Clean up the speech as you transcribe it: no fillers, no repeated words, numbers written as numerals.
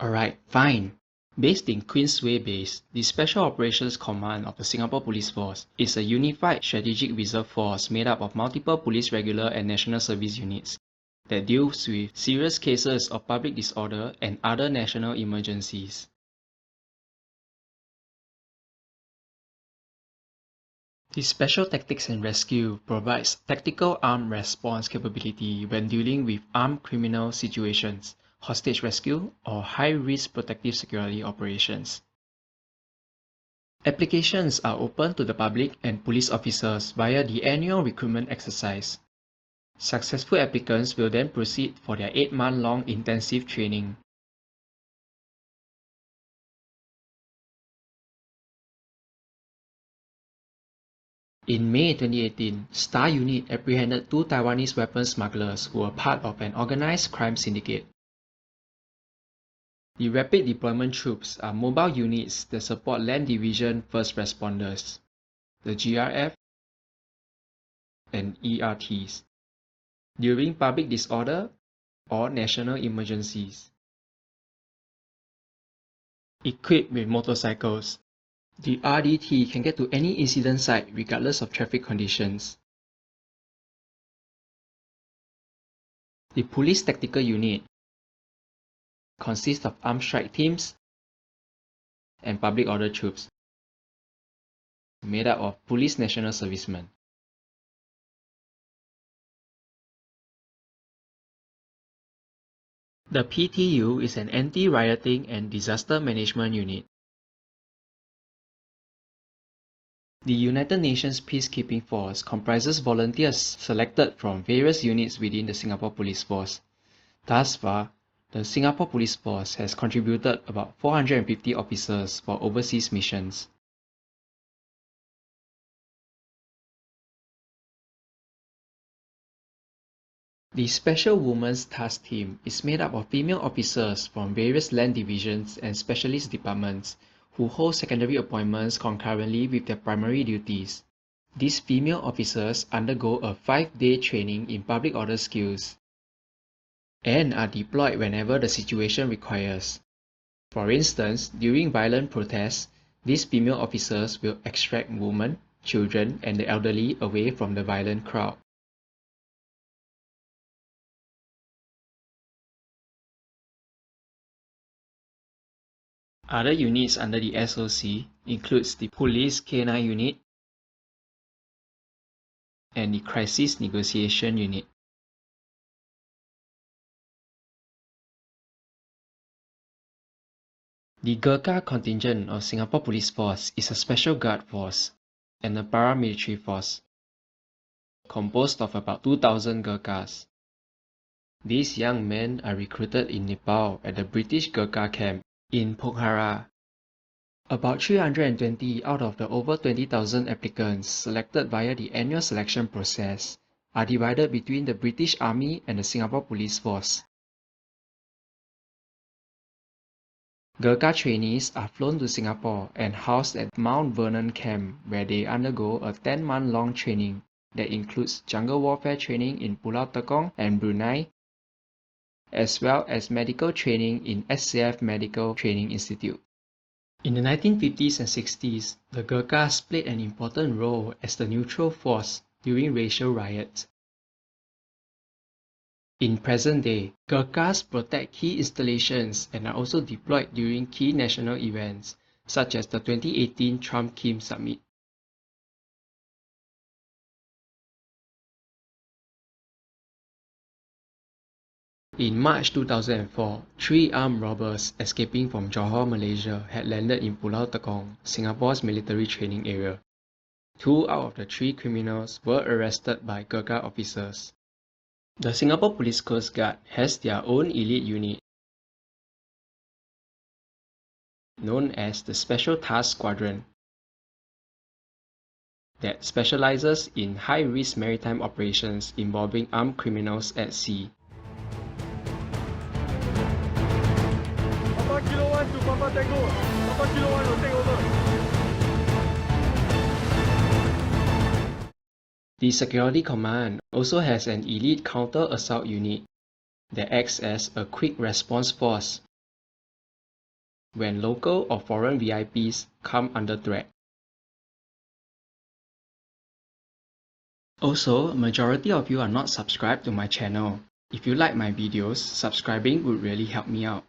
Alright, fine. Based in Queensway Base, the Special Operations Command of the Singapore Police Force is a unified strategic reserve force made up of multiple police regular and national service units that deals with serious cases of public disorder and other national emergencies. The Special Tactics and Rescue provides tactical armed response capability when dealing with armed criminal situations, hostage rescue, or high-risk protective security operations. Applications are open to the public and police officers via the annual recruitment exercise. Successful applicants will then proceed for their 8-month-long intensive training. In May 2018, STAR Unit apprehended 2 Taiwanese weapons smugglers who were part of an organized crime syndicate. The Rapid Deployment Troops are mobile units that support Land Division First Responders, the GRF, and ERTs, during public disorder or national emergencies. Equipped with motorcycles, the RDT can get to any incident site regardless of traffic conditions. The Police Tactical Unit consists of armed strike teams and public order troops made up of police national servicemen. The PTU is an anti-rioting and disaster management unit. The United Nations Peacekeeping Force comprises volunteers selected from various units within the Singapore Police Force. Thus far, the Singapore Police Force has contributed about 450 officers for overseas missions. The Special Women's Task Team is made up of female officers from various land divisions and specialist departments who hold secondary appointments concurrently with their primary duties. These female officers undergo a 5-day training in public order skills and are deployed whenever the situation requires. For instance, during violent protests, these female officers will extract women, children, and the elderly away from the violent crowd. Other units under the SOC includes the Police K9 Unit and the Crisis Negotiation Unit. The Gurkha Contingent of Singapore Police Force is a special guard force and a paramilitary force composed of about 2,000 Gurkhas. These young men are recruited in Nepal at the British Gurkha camp in Pokhara. About 320 out of the over 20,000 applicants selected via the annual selection process are divided between the British Army and the Singapore Police Force. Gurkha trainees are flown to Singapore and housed at Mount Vernon Camp, where they undergo a 10-month-long training that includes jungle warfare training in Pulau Tekong and Brunei, as well as medical training in SCF Medical Training Institute. In the 1950s and 60s, the Gurkhas played an important role as the neutral force during racial riots. In present day, Gurkhas protect key installations and are also deployed during key national events, such as the 2018 Trump-Kim Summit. In March 2004, 3 armed robbers escaping from Johor, Malaysia had landed in Pulau Tekong, Singapore's military training area. 2 out of the 3 criminals were arrested by Gurkha officers. The Singapore Police Coast Guard has their own elite unit, known as the Special Task Squadron, that specializes in high-risk maritime operations involving armed criminals at sea. Papa Kilo 1 to Papa Tango. Papa Kilo 1 will take over. The Security Command also has an elite counter-assault unit that acts as a quick response force when local or foreign VIPs come under threat. Also, majority of you are not subscribed to my channel. If you like my videos, subscribing would really help me out.